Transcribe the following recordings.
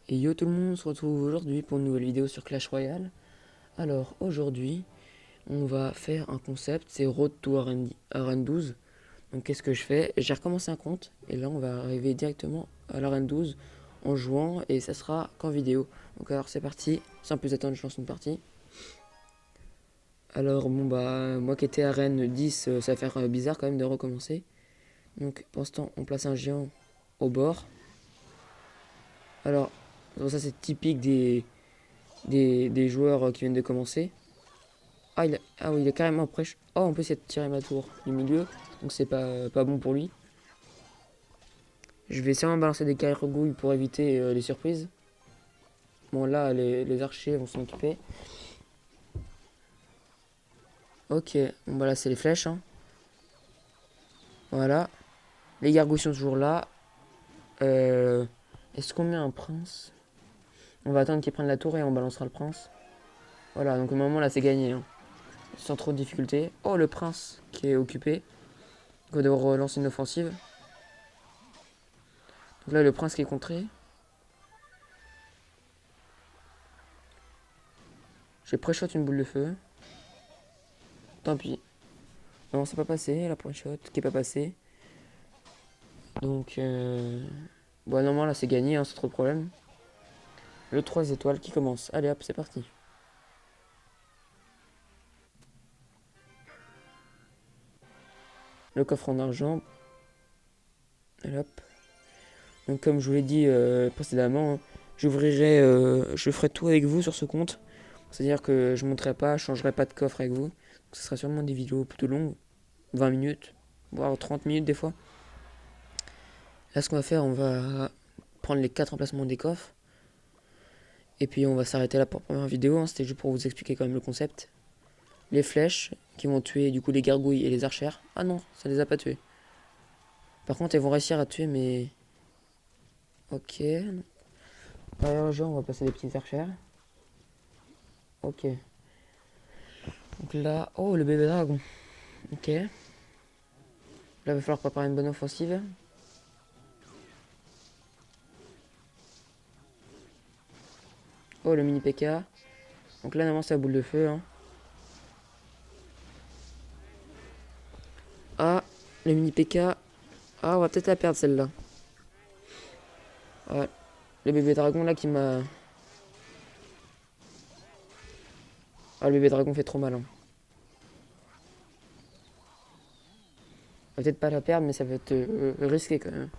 Et yo tout le monde, on se retrouve aujourd'hui pour une nouvelle vidéo sur Clash Royale. Alors aujourd'hui, on va faire un concept, c'est Road to Arène 12. Donc qu'est-ce que je fais? J'ai recommencé un compte et là on va arriver directement à l'arène 12 en jouant et ça sera qu'en vidéo. Donc alors c'est parti, sans plus attendre, je lance une partie. Alors bon bah moi qui étais arène 10, ça va faire bizarre quand même de recommencer. Donc pour l'instant on place un géant au bord. Alors bon, ça c'est typique des joueurs qui viennent de commencer. Ah oui, il est carrément prêche. Oh, en plus, il a tiré ma tour du milieu. Donc, c'est pas bon pour lui. Je vais sûrement balancer des gargouilles pour éviter les surprises. Bon, là, les archers vont s'en occuper. Ok, bon, bah là, c'est les flèches. Hein. Voilà. Les gargouilles sont toujours là. Euh, Est-ce qu'on met un prince? On va attendre qu'il prenne la tour et on balancera le prince. Voilà, donc au moment là, c'est gagné. Hein. Sans trop de difficulté. Oh, le prince qui est occupé. Il va devoir relancer une offensive. Donc là, le prince qui est contré. J'ai pré-shot une boule de feu. Tant pis. Non, c'est pas passé, la point shot qui est pas passé. Donc, bon, normalement là c'est gagné, hein, c'est trop de problème. Le 3 étoiles qui commence. Allez hop, c'est parti. Le coffre en argent. Allez hop. Donc, comme je vous l'ai dit précédemment, hein, je ferai tout avec vous sur ce compte. C'est-à-dire que je ne monterai pas, je changerai pas de coffre avec vous. Donc, ce sera sûrement des vidéos plutôt longues, 20 minutes, voire 30 minutes des fois. Là, ce qu'on va faire, on va prendre les 4 emplacements des coffres. Et puis on va s'arrêter là pour la première vidéo, hein. C'était juste pour vous expliquer quand même le concept. Les flèches qui vont tuer du coup les gargouilles et les archères. Ah non, ça les a pas tués. Par contre, elles vont réussir à tuer mes... Ok. Derrière le jeu, on va passer des petites archères. Ok. Donc là... Oh, le bébé dragon. Ok. Là, il va falloir préparer une bonne offensive. Oh, le mini P.K. Donc là, normalement, c'est la boule de feu. Hein. Ah, le mini P.K. Ah, on va peut-être la perdre celle-là. Ouais. Le bébé dragon là qui m'a... Ah, le bébé dragon fait trop mal. Hein. On va peut-être pas la perdre, mais ça va être risqué quand même.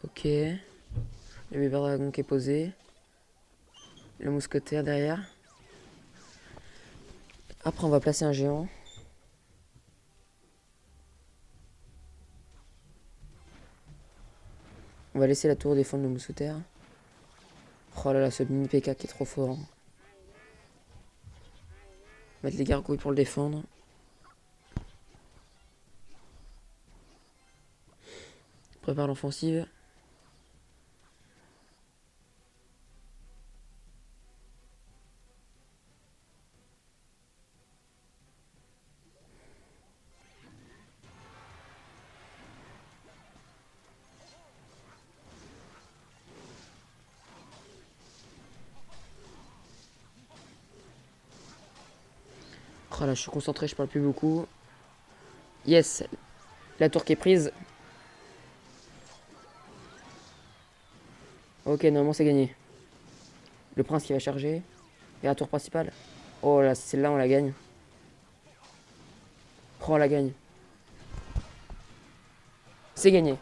Ok. Le bébé dragon qui est posé. Le mousquetaire derrière. Après, on va placer un géant. On va laisser la tour défendre le mousquetaire. Oh là là, ce mini PK qui est trop fort. Hein. Mettre les gargouilles pour le défendre. Prépare l'offensive. Oh là, je suis concentré, je parle plus beaucoup. Yes, la tour qui est prise. Ok, normalement c'est gagné. Le prince qui va charger. Et la tour principale. Oh là, celle-là on la gagne. Oh, on la gagne. C'est gagné.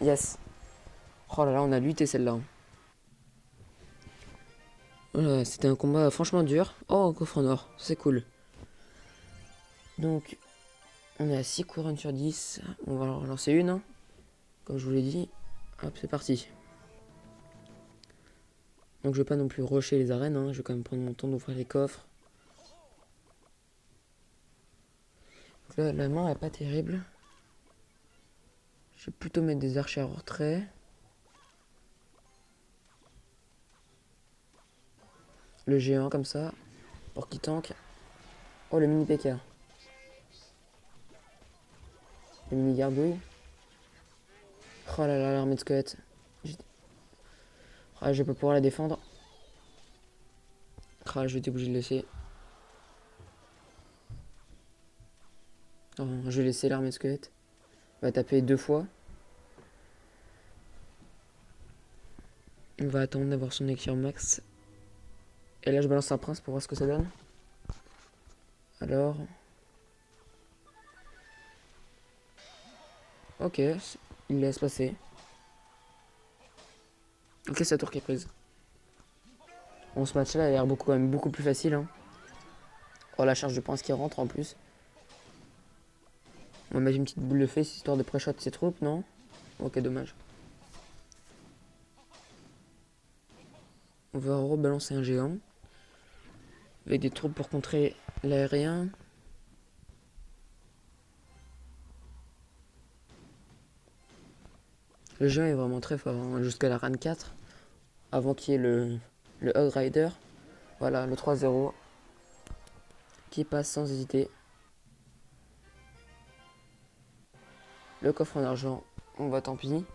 Yes. Oh là là, on a lutté celle-là. Hein. Voilà, c'était un combat franchement dur. Oh, un coffre en or, c'est cool. Donc, on est à 6 couronnes sur 10. On va en relancer une, hein, comme je vous l'ai dit. Hop, c'est parti. Donc je vais pas non plus rusher les arènes, hein. Je vais quand même prendre mon temps d'ouvrir les coffres. Donc là, la main est pas terrible. Je vais plutôt mettre des archers en retrait. Le géant comme ça, pour qu'il tank. Oh, le mini PK. Les mini gargouilles. Oh là là, l'armée de squelettes. Ah, je vais pas pouvoir la défendre. Ah, je vais être obligé de laisser. Oh, je vais laisser l'armée de squelettes. On va taper 2 fois. On va attendre d'avoir son équilibre max. Et là, je balance un prince pour voir ce que ça donne. Alors. Ok, il laisse passer. Ok, c'est la tour qui est prise. Bon, ce match-là a l'air quand même beaucoup plus facile. Hein. Oh, la charge de prince qui rentre en plus. On va mettre une petite boule de feu histoire de pré-shot ses troupes, non? Ok, dommage. On va rebalancer un géant. Avec des troupes pour contrer l'aérien. Le géant est vraiment très fort, hein, jusqu'à la RAN 4. Avant qu'il y ait le Hog Rider. Voilà, le 3-0. Qui passe sans hésiter. Le coffre en argent, on va tant pis.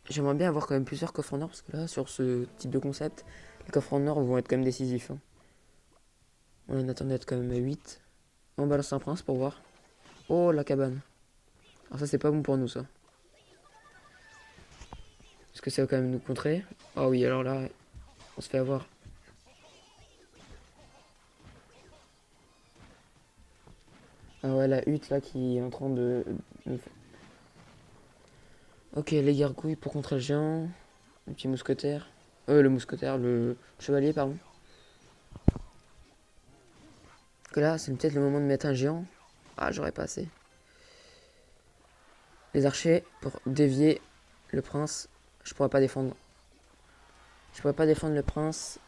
J'aimerais bien avoir quand même plusieurs coffres en or parce que là, sur ce type de concept, les coffres en or vont être quand même décisifs. Hein. On en attendait d'être quand même à 8. On balance un prince pour voir. Oh, la cabane. Alors ça, c'est pas bon pour nous, ça. Est-ce que ça va quand même nous contrer? Ah oui, alors là, on se fait avoir. Ah ouais, la hutte là qui est en train de... Ok, les gargouilles pour contrer le géant. Le petit mousquetaire. Le mousquetaire, le chevalier, pardon. Que là, c'est peut-être le moment de mettre un géant. Ah, j'aurais pas assez. Les archers pour dévier le prince. Je pourrais pas défendre. Je pourrais pas défendre le prince.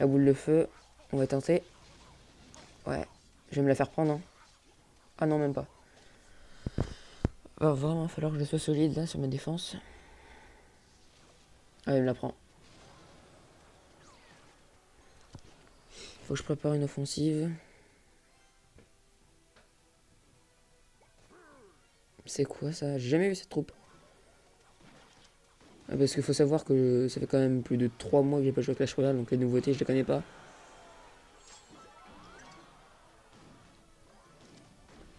La boule de feu. On va tenter. Ouais. Je vais me la faire prendre. Hein. Ah non, même pas. Va vraiment falloir que je sois solide là sur ma défense. Ah, il me la prend. Faut que je prépare une offensive. C'est quoi ça? J'ai jamais vu cette troupe. Ah, parce qu'il faut savoir que ça fait quand même plus de 3 mois que j'ai pas joué à Clash Royale, donc les nouveautés je les connais pas.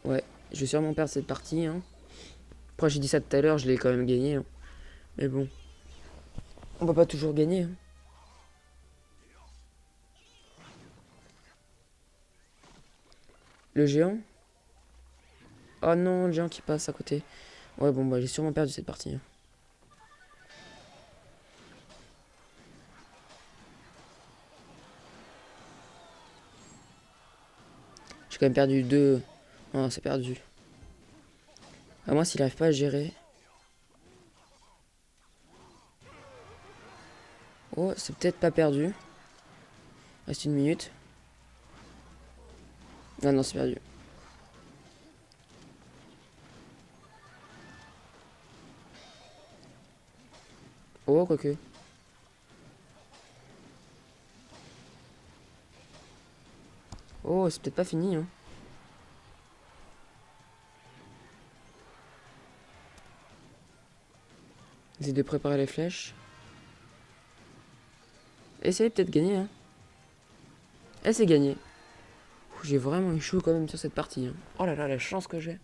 Ouais, je vais sûrement perdre cette partie. Hein. Après j'ai dit ça tout à l'heure, je l'ai quand même gagné. Hein. Mais bon, on va pas toujours gagner. Hein. Le géant? Oh non, le géant qui passe à côté. Ouais, bon, bah j'ai sûrement perdu cette partie. Hein. J'ai quand même perdu 2. Non, c'est perdu. À moins s'il arrive pas à gérer. Oh, c'est peut-être pas perdu. Reste une minute. Ah non, c'est perdu. Oh, quoique. Oh, c'est peut-être pas fini. Hein. Essayez de préparer les flèches. Essayez peut-être de gagner. Hein. Et c'est gagné. J'ai vraiment eu chaud quand même sur cette partie. Hein. Oh là là, la chance que j'ai.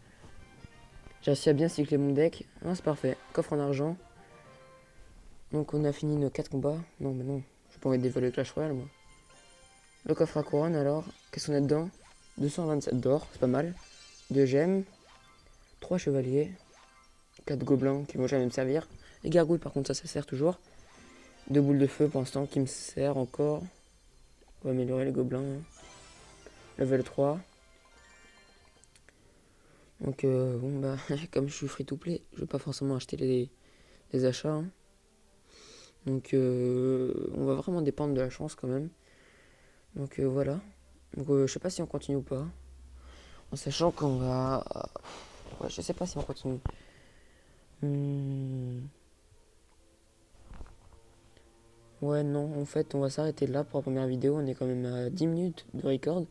J'ai réussi à bien cycler mon deck. Ah, c'est parfait. Coffre en argent. Donc on a fini nos 4 combats. Non, mais non. J'ai pas envie de dévoiler Clash Royale, moi. Le coffre à couronne, alors. Qu'est-ce qu'on a dedans? 227 d'or, c'est pas mal. 2 gemmes. 3 chevaliers. 4 gobelins qui vont jamais me servir. Les gargouilles, par contre, ça sert toujours. 2 boules de feu pour l'instant qui me sert encore. On va améliorer les gobelins. Level 3. Donc bon bah comme je suis free to play, je vais pas forcément acheter les achats. Hein. Donc on va vraiment dépendre de la chance quand même. Donc voilà. Donc je sais pas si on continue ou pas. En sachant qu'on va. Ouais, je sais pas si on continue. Hmm. Ouais non, en fait on va s'arrêter là pour la première vidéo. On est quand même à 10 minutes de record.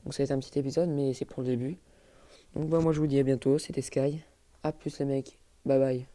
Donc ça va être un petit épisode, mais c'est pour le début. Donc bah moi je vous dis à bientôt, c'était Sky. A plus les mecs, bye bye.